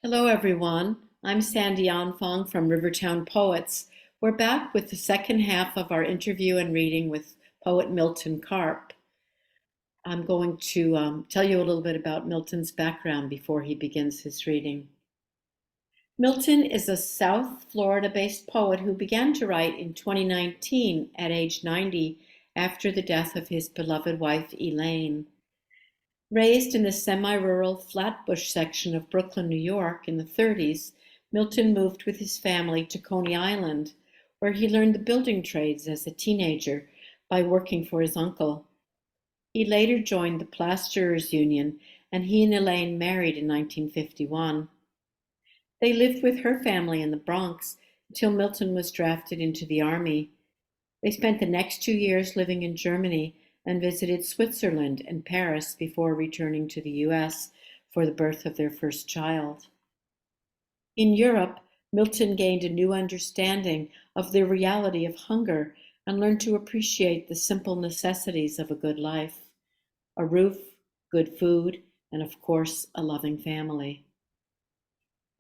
Hello, everyone. I'm Sandy Anfong from Rivertown Poets. We're back with the second half of our interview and reading with poet Milton Carp. I'm going to tell you a little bit about Milton's background before he begins his reading. Milton is a South Florida-based poet who began to write in 2019 at age 90 after the death of his beloved wife, Elaine. Raised in the semi-rural Flatbush section of Brooklyn, New York in the 30s, Milton moved with his family to Coney Island, where he learned the building trades as a teenager by working for his uncle. He later joined the Plasterers Union, and he and Elaine married in 1951. They lived with her family in the Bronx until Milton was drafted into the Army. They spent the next 2 years living in Germany and visited Switzerland and Paris before returning to the US for the birth of their first child. In Europe, Milton gained a new understanding of the reality of hunger and learned to appreciate the simple necessities of a good life: a roof, good food, and of course, a loving family.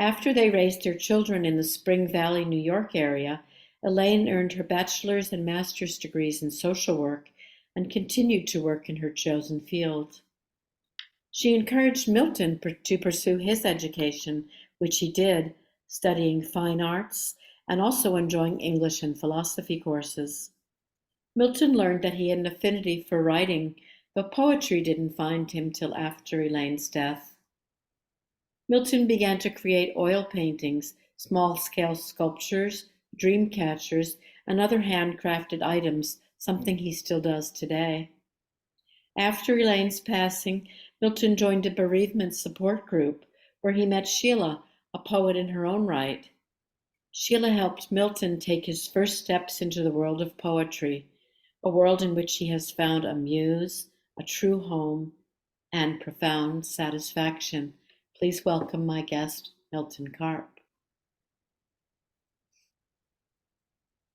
After they raised their children in the Spring Valley, New York area, Elaine earned her bachelor's and master's degrees in social work and continued to work in her chosen field. She encouraged Milton to pursue his education, which he did, studying fine arts and also enjoying English and philosophy courses. Milton learned that he had an affinity for writing, but poetry didn't find him till after Elaine's death. Milton began to create oil paintings, small-scale sculptures, dream catchers, and other handcrafted items, something he still does today. After Elaine's passing, Milton joined a bereavement support group where he met Sheila, a poet in her own right. Sheila helped Milton take his first steps into the world of poetry, a world in which he has found a muse, a true home, and profound satisfaction. Please welcome my guest, Milton Carp.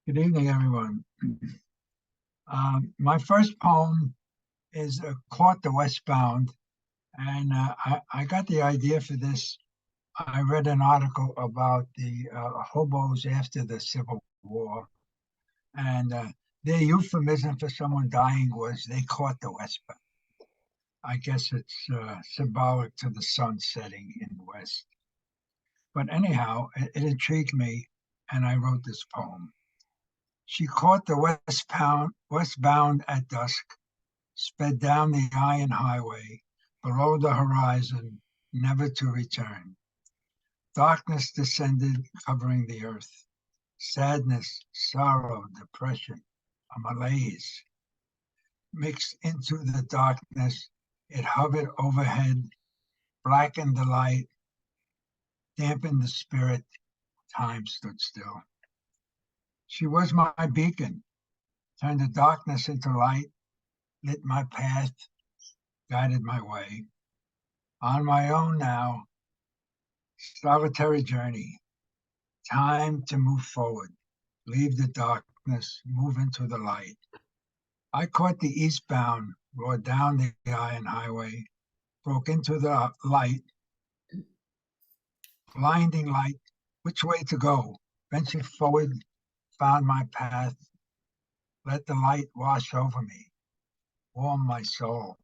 Good evening, everyone. My first poem is Caught the Westbound, and I got the idea for this. I read an article about the hobos after the Civil War, and their euphemism for someone dying was they caught the westbound. I guess it's symbolic to the sun setting in the west. But anyhow, it intrigued me, and I wrote this poem. She caught the westbound at dusk, sped down the iron highway, below the horizon, never to return. Darkness descended, covering the earth. Sadness, sorrow, depression, a malaise. Mixed into the darkness, it hovered overhead, blackened the light, dampened the spirit. Time stood still. She was my beacon, turned the darkness into light, lit my path, guided my way. On my own now, solitary journey, time to move forward, leave the darkness, move into the light. I caught the eastbound, rode down the iron highway, broke into the light, blinding light, which way to go? Ventured forward, found my path, let the light wash over me, warm my soul.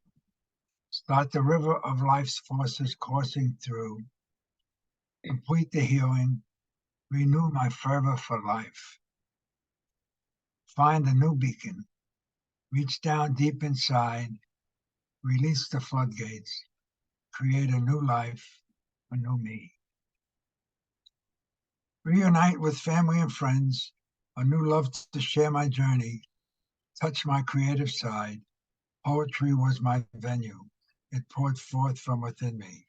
Start the river of life's forces coursing through, complete the healing, renew my fervor for life. Find a new beacon, reach down deep inside, release the floodgates, create a new life, a new me. Reunite with family and friends, a new love to share my journey, touch my creative side. Poetry was my venue. It poured forth from within me.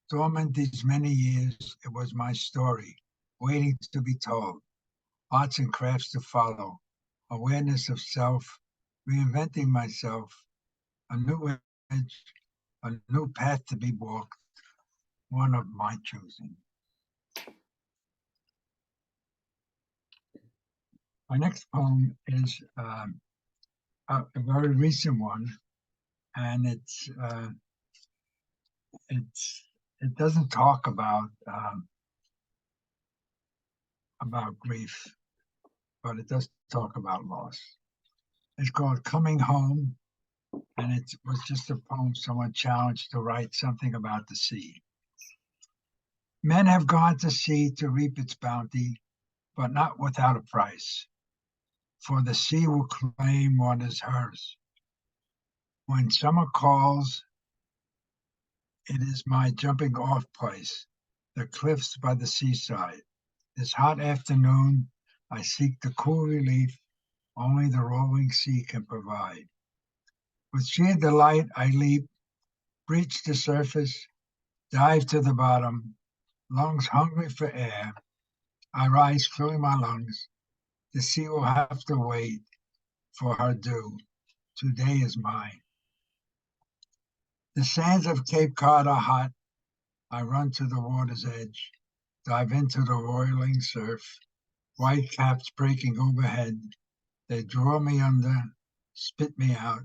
Dormant these many years, it was my story, waiting to be told. Arts and crafts to follow, awareness of self, reinventing myself, a new edge, a new path to be walked, one of my choosing. My next poem is a very recent one, and it's it doesn't talk about grief, but it does talk about loss. It's called Coming Home, and it was just a poem someone challenged to write something about the sea. Men have gone to sea to reap its bounty, but not without a price, for the sea will claim what is hers. When summer calls, it is my jumping off place, the cliffs by the seaside. This hot afternoon, I seek the cool relief only the rolling sea can provide. With sheer delight, I leap, breach the surface, dive to the bottom, lungs hungry for air. I rise, filling my lungs. The sea will have to wait for her due. Today is mine. The sands of Cape Cod are hot. I run to the water's edge, dive into the roiling surf, white caps breaking overhead. They draw me under, spit me out.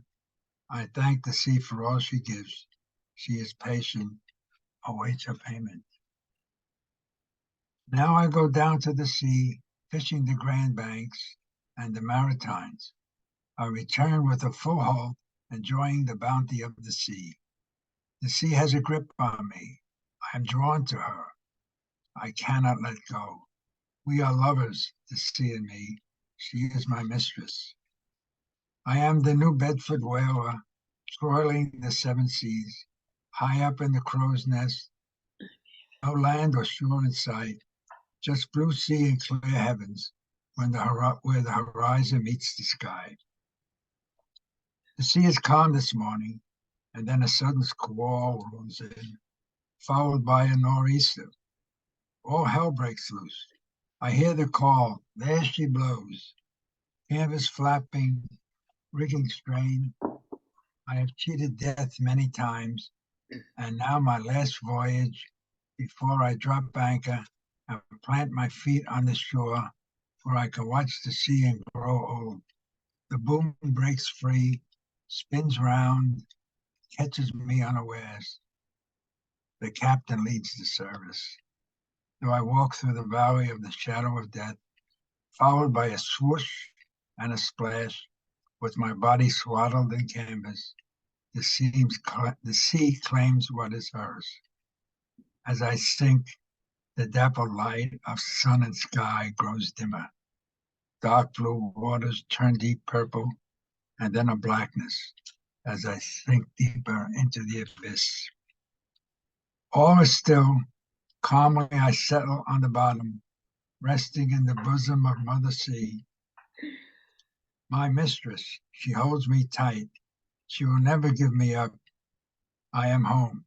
I thank the sea for all she gives. She is patient, awaits her payment. Now I go down to the sea, fishing the Grand Banks and the Maritimes. I return with a full hull, enjoying the bounty of the sea. The sea has a grip on me. I am drawn to her. I cannot let go. We are lovers, the sea and me. She is my mistress. I am the New Bedford whaler, toiling the seven seas, high up in the crow's nest. No land or shore in sight, just blue sea and clear heavens where the horizon meets the sky. The sea is calm this morning, and then a sudden squall rolls in, followed by a nor'easter. All hell breaks loose. I hear the call, there she blows. Canvas flapping, rigging strained. I have cheated death many times, and now my last voyage before I drop anchor and plant my feet on the shore where I can watch the sea and grow old. The boom breaks free, spins round, catches me unawares. The captain leads the service. Though I walk through the valley of the shadow of death, followed by a swoosh and a splash, with my body swaddled in canvas, the sea claims what is hers. As I sink, the dappled light of sun and sky grows dimmer. Dark blue waters turn deep purple, and then a blackness as I sink deeper into the abyss. All is still. Calmly I settle on the bottom, resting in the bosom of Mother Sea. My mistress, she holds me tight. She will never give me up. I am home.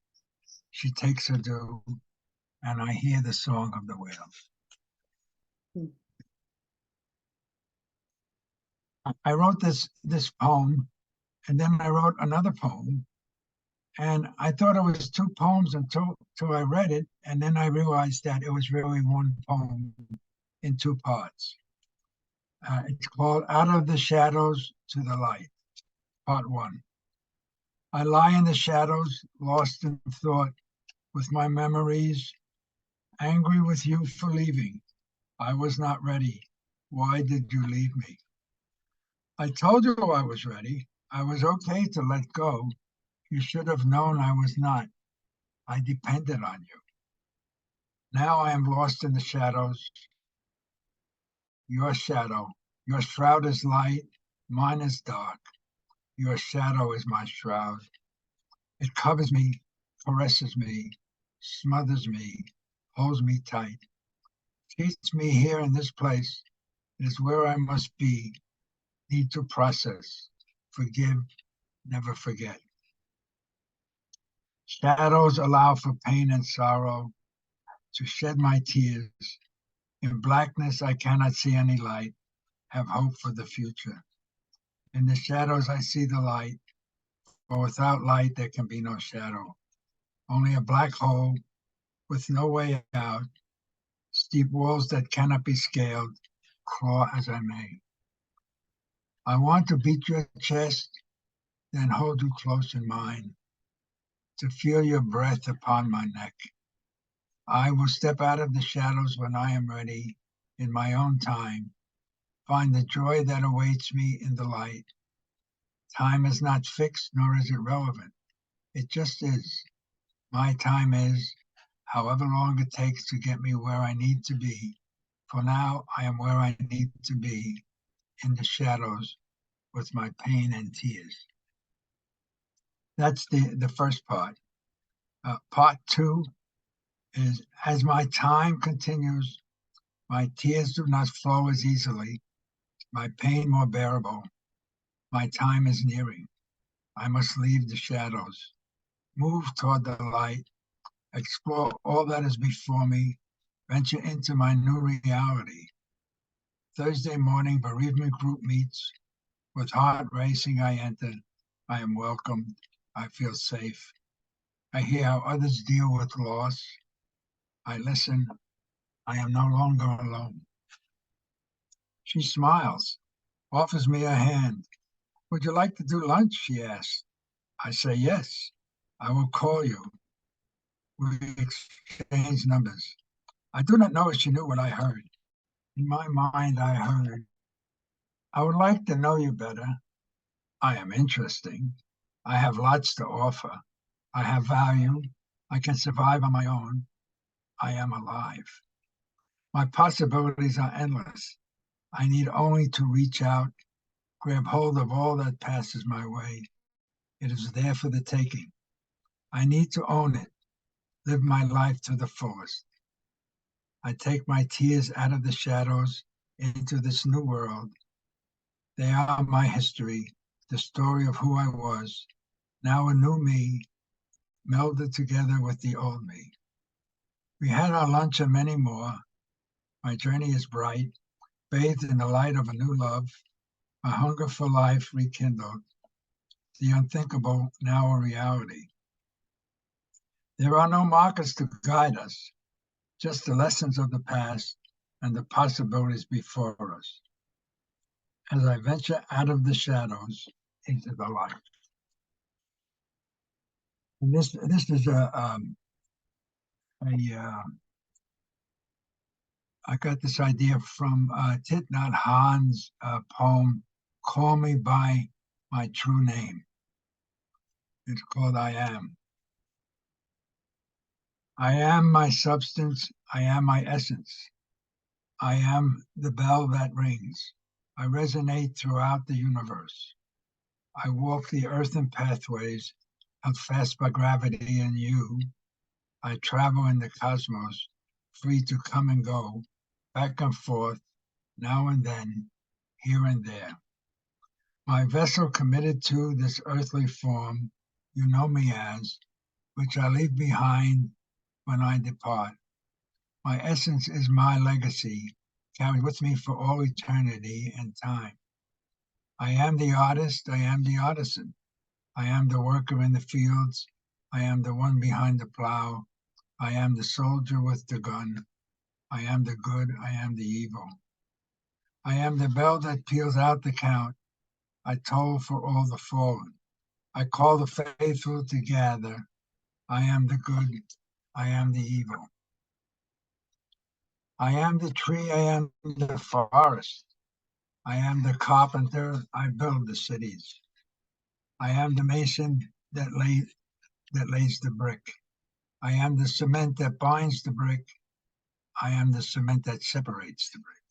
She takes her due, and I hear the song of the whale. Hmm. I wrote this poem, and then I wrote another poem, and I thought it was two poems until I read it, and then I realized that it was really one poem in two parts. It's called Out of the Shadows to the Light, Part 1. I lie in the shadows, lost in thought, with my memories, angry with you for leaving. I was not ready. Why did you leave me? I told you I was ready. I was okay to let go. You should have known I was not. I depended on you. Now I am lost in the shadows. Your shadow. Your shroud is light. Mine is dark. Your shadow is my shroud. It covers me, caresses me, smothers me, holds me tight, keeps me here in this place. It is where I must be, need to process, forgive, never forget. Shadows allow for pain and sorrow to shed my tears. In blackness, I cannot see any light, have hope for the future. In the shadows, I see the light, for without light, there can be no shadow. Only a black hole with no way out, steep walls that cannot be scaled, claw as I may. I want to beat your chest, then hold you close in mine, to feel your breath upon my neck. I will step out of the shadows when I am ready, in my own time, find the joy that awaits me in the light. Time is not fixed, nor is it relevant. It just is. My time is, however long it takes to get me where I need to be. For now, I am where I need to be, in the shadows, with my pain and tears. That's the first part. Part two is, as my time continues, my tears do not flow as easily, my pain more bearable. My time is nearing. I must leave the shadows, move toward the light, explore all that is before me, venture into my new reality. Thursday morning, bereavement group meets. With heart racing, I enter. I am welcomed. I feel safe. I hear how others deal with loss. I listen. I am no longer alone. She smiles, offers me a hand. Would you like to do lunch? She asks. I say yes. I will call you. We exchange numbers. I do not know if she knew what I heard. In my mind, I heard, I would like to know you better. I am interesting. I have lots to offer. I have value. I can survive on my own. I am alive. My possibilities are endless. I need only to reach out, grab hold of all that passes my way. It is there for the taking. I need to own it, live my life to the fullest. I take my tears out of the shadows into this new world. They are my history, the story of who I was, now a new me, melded together with the old me. We had our lunch and many more. My journey is bright, bathed in the light of a new love, my hunger for life rekindled, the unthinkable now a reality. There are no markers to guide us, just the lessons of the past and the possibilities before us. As I venture out of the shadows into the light. And this is I got this idea from Thich Nhat Hanh's poem, Call Me By My True Name. It's called I Am. I am my substance. I am my essence. I am the bell that rings. I resonate throughout the universe. I walk the earthen pathways held fast by gravity and you. I travel in the cosmos, free to come and go, back and forth, now and then, here and there. My vessel committed to this earthly form, you know me as, which I leave behind when I depart. My essence is my legacy, carried with me for all eternity and time. I am the artist, I am the artisan. I am the worker in the fields, I am the one behind the plow. I am the soldier with the gun. I am the good, I am the evil. I am the bell that peals out the count. I toll for all the fallen. I call the faithful to gather. I am the good, I am the evil. I am the tree, I am the forest. I am the carpenter, I build the cities. I am the mason that lays the brick. I am the cement that binds the brick. I am the cement that separates the brick.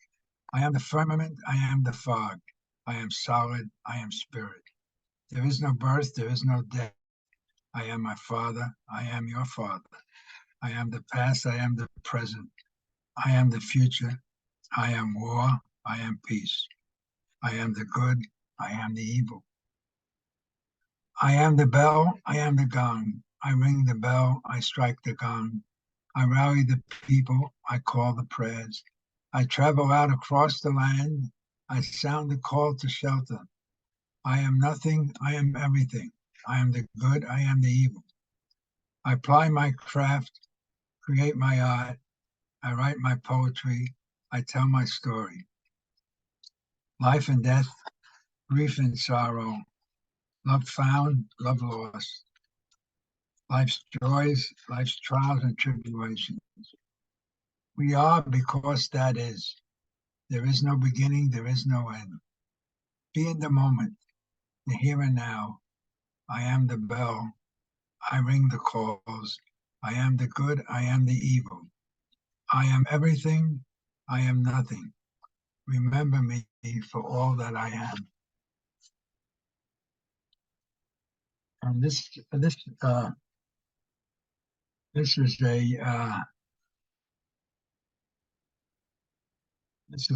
I am the firmament, I am the fog. I am solid, I am spirit. There is no birth, there is no death. I am my father, I am your father. I am the past, I am the present. I am the future, I am war, I am peace. I am the good, I am the evil. I am the bell, I am the gong. I ring the bell, I strike the gong. I rally the people, I call the prayers. I travel out across the land, I sound the call to shelter. I am nothing, I am everything. I am the good, I am the evil. I ply my craft, create my art, I write my poetry, I tell my story. Life and death, grief and sorrow, love found, love lost. life's joys, life's trials and tribulations. We are because that is. There is no beginning, there is no end. Be in the moment, the here and now. I am the bell. I ring the calls. I am the good. I am the evil. I am everything. I am nothing. Remember me for all that I am. And this is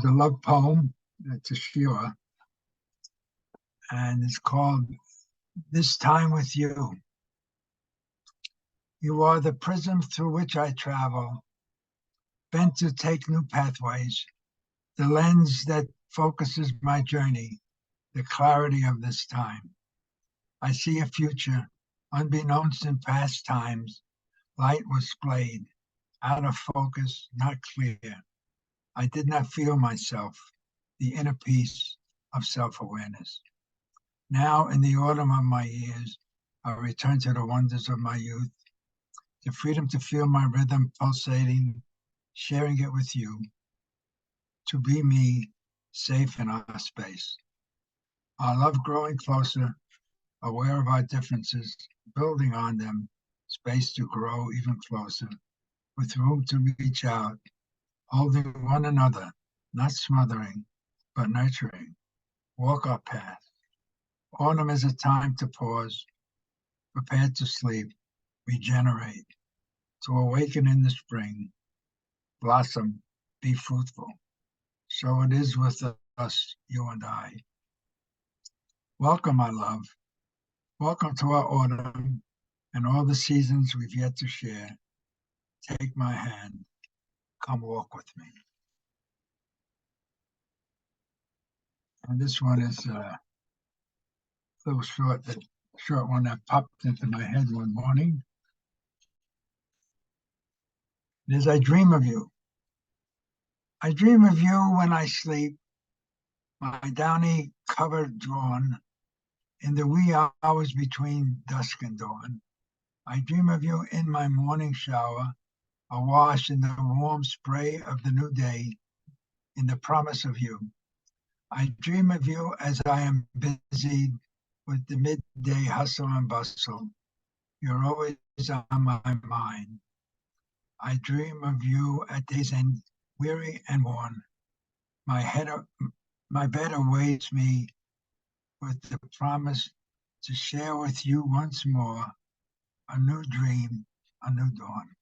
a love poem to Sheila, and it's called "This Time with You." You are the prism through which I travel, bent to take new pathways, the lens that focuses my journey, the clarity of this time. I see a future, unbeknownst in past times. Light was splayed, out of focus, not clear. I did not feel myself, the inner peace of self-awareness. Now, in the autumn of my years, I return to the wonders of my youth, the freedom to feel my rhythm pulsating, sharing it with you, to be me, safe in our space. Our love growing closer, aware of our differences, building on them, space to grow even closer, with room to reach out, holding one another, not smothering, but nurturing. Walk our path. Autumn is a time to pause, prepare to sleep, regenerate, to awaken in the spring, blossom, be fruitful. So it is with us, you and I. Welcome, my love. Welcome to our autumn and all the seasons we've yet to share. Take my hand. Come walk with me. And this one is a little short one that popped into my head one morning. It is, I dream of you. I dream of you when I sleep, my downy cover drawn, in the wee hours between dusk and dawn. I dream of you in my morning shower, awash in the warm spray of the new day, in the promise of you. I dream of you as I am busied with the midday hustle and bustle. You're always on my mind. I dream of you at day's end, weary and worn. My bed awaits me with the promise to share with you once more a new dream, a new dawn.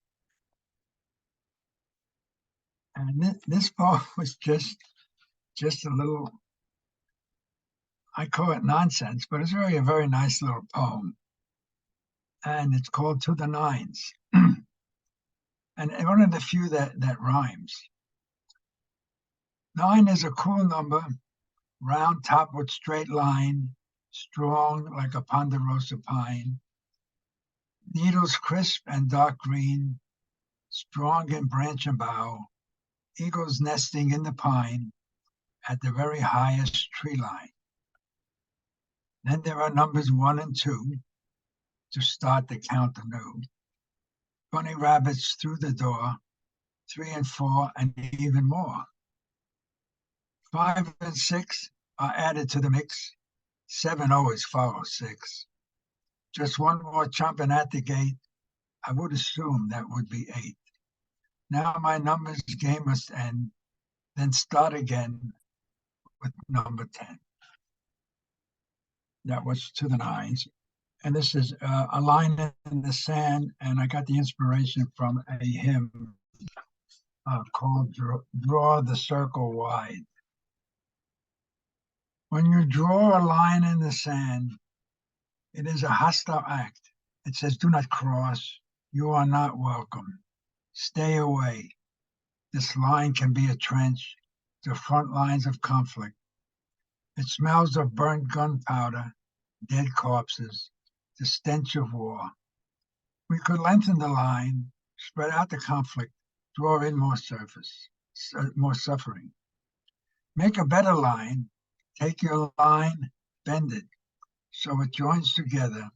And this poem was just a little, I call it nonsense, but it's really a very nice little poem. And it's called To the Nines. And one of the few that rhymes. 9 is a cool number, round top with straight line, strong like a ponderosa pine. Needles crisp and dark green, strong in branch and bough. Eagles nesting in the pine at the very highest tree line. Then there are numbers 1 and 2 to start the count anew. Bunny rabbits through the door, 3 and 4 and even more. 5 and 6 are added to the mix. 7 always follows 6. Just one more chomping at the gate. I would assume that would be 8. Now my numbers game must end, then start again with number 10. That was To the Nines. And this is a line in the sand, and I got the inspiration from a hymn called Draw the Circle Wide. When you draw a line in the sand, it is a hostile act. It says, do not cross. You are not welcome. Stay away. This line can be a trench, the front lines of conflict. It smells of burnt gunpowder, dead corpses, the stench of war. We could lengthen the line, spread out the conflict, draw in more suffering. Make a better line. Take your line, bend it, so it joins together.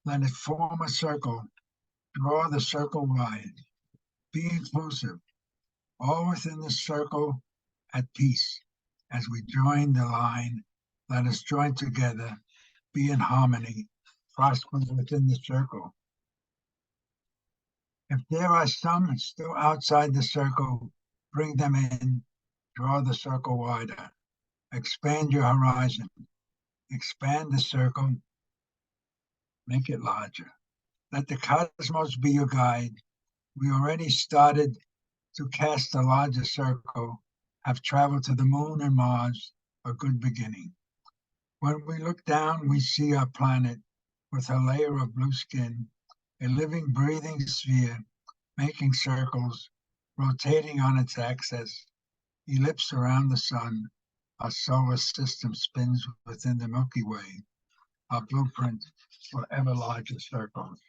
Let it form a circle Draw the circle wide. Be inclusive. All within the circle at peace. As we join the line, let us join together, be in harmony, prosper within the circle. If there are some still outside the circle, bring them in, draw the circle wider, expand your horizon, expand the circle, make it larger. Let the cosmos be your guide. We already started to cast a larger circle, have traveled to the moon and Mars, a good beginning. When we look down, we see our planet with a layer of blue skin, a living, breathing sphere, making circles, rotating on its axis, ellipse around the sun. Our solar system spins within the Milky Way, our blueprint for ever larger circles.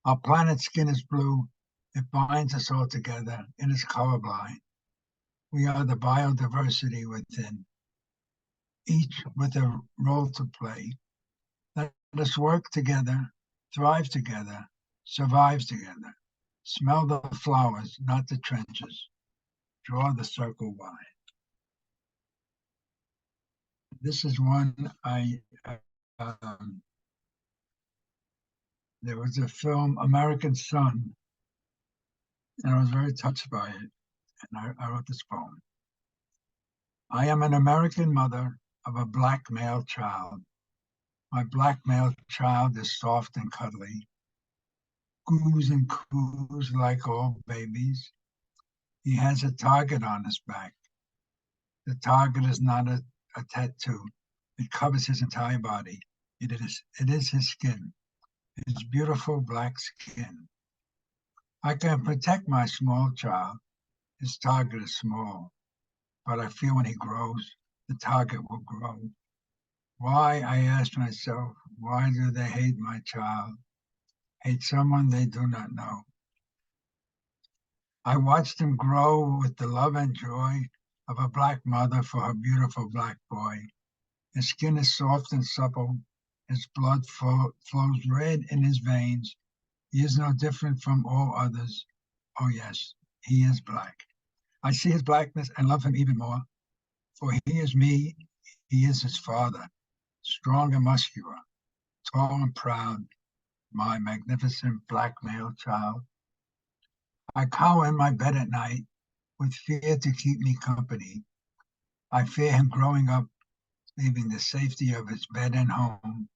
Our planet's skin is blue. It binds us all together. It is colorblind. We are the biodiversity within, each with a role to play. Let us work together, thrive together, survive together. Smell the flowers, not the trenches. Draw the circle wide. This is one there was a film, American Son, and I was very touched by it. And I wrote this poem. I am an American mother of a black male child. My black male child is soft and cuddly, coos and coos like all babies. He has a target on his back. The target is not a tattoo. It covers his entire body. It is his skin, his beautiful black skin. I can protect my small child. His target is small, but I feel when he grows, the target will grow. Why, I ask myself, why do they hate my child? Hate someone they do not know. I watched him grow with the love and joy of a black mother for her beautiful black boy. His skin is soft and supple. His blood flows red in his veins. He is no different from all others. Oh yes, he is black. I see his blackness and love him even more. For he is me, he is his father, strong and muscular, tall and proud, my magnificent black male child. I cower in my bed at night with fear to keep me company. I fear him growing up, leaving the safety of his bed and home,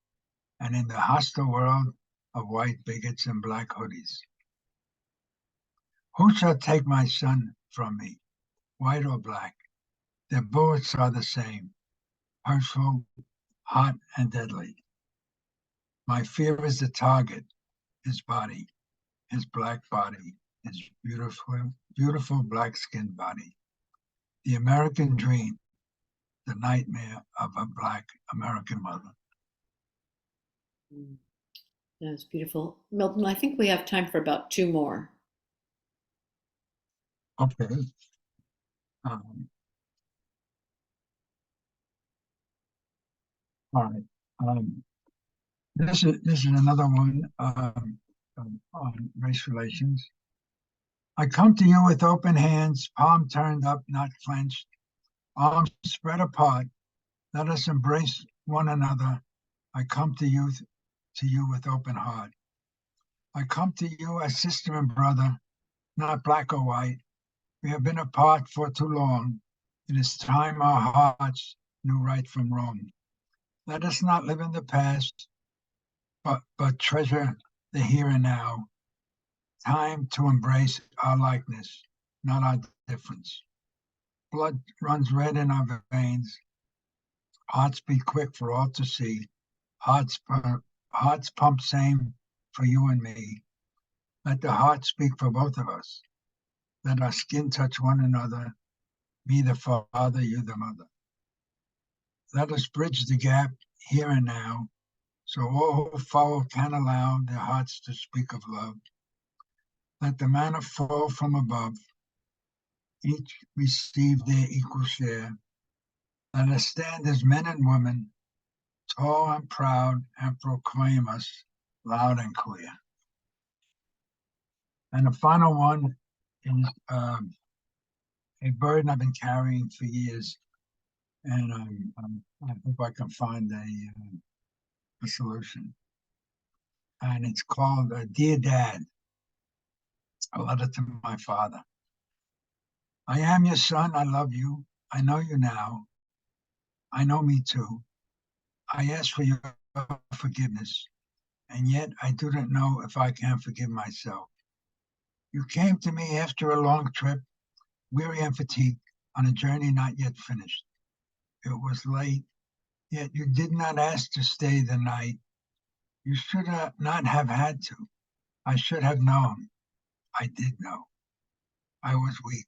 and in the hostile world of white bigots and black hoodies. Who shall take my son from me, white or black? Their bullets are the same, hurtful, hot, and deadly. My fear is the target, his body, his black body, his beautiful, beautiful black-skinned body. The American dream, the nightmare of a black American mother. That's beautiful. Milton, I think we have time for about two more. Okay. Um, all right. This is another one on race relations. I come to you with open hands, palm turned up, not clenched, arms spread apart. Let us embrace one another. I come to you with open heart. I come to you as sister and brother, not black or white. We have been apart for too long. It is time our hearts knew right from wrong. Let us not live in the past, but treasure the here and now. Time to embrace our likeness, not our difference. Blood runs red in our veins. Hearts beat quick for all to see. Hearts pump same for you and me. Let the heart speak for both of us. Let our skin touch one another. Me the father, you the mother. Let us bridge the gap here and now, so all who follow can allow their hearts to speak of love. Let the manna fall from above. Each receive their equal share. Let us stand as men and women, tall and proud, and proclaim us loud and clear. And the final one is a burden I've been carrying for years, and I hope I can find a solution. And it's called Dear Dad, a letter to my father. I am your son. I love you. I know you now. I know me too. I ask for your forgiveness, and yet I do not know if I can forgive myself. You came to me after a long trip, weary and fatigued, on a journey not yet finished. It was late, yet you did not ask to stay the night. You should not have had to. I should have known. I did know. I was weak.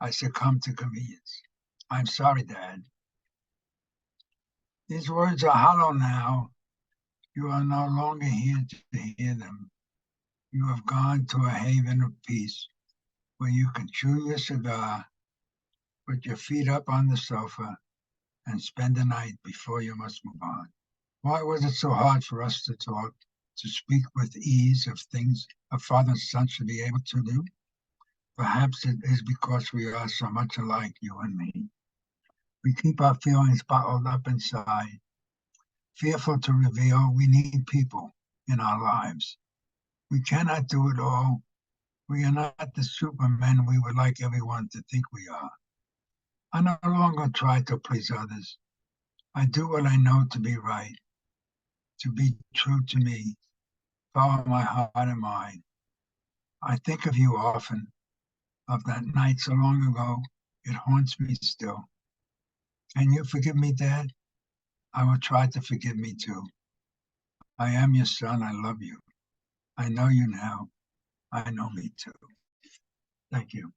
I succumbed to convenience. I'm sorry, Dad. These words are hollow now. You are no longer here to hear them. You have gone to a haven of peace where you can chew your cigar, put your feet up on the sofa, and spend the night before you must move on. Why was it so hard for us to talk, to speak with ease of things a father and son should be able to do? Perhaps it is because we are so much alike, you and me. We keep our feelings bottled up inside, fearful to reveal we need people in our lives. We cannot do it all. We are not the supermen we would like everyone to think we are. I no longer try to please others. I do what I know to be right, to be true to me, follow my heart and mind. I think of you often, of that night so long ago. It haunts me still. Can you forgive me, Dad? I will try to forgive me too. I am your son. I love you. I know you now. I know me too. Thank you.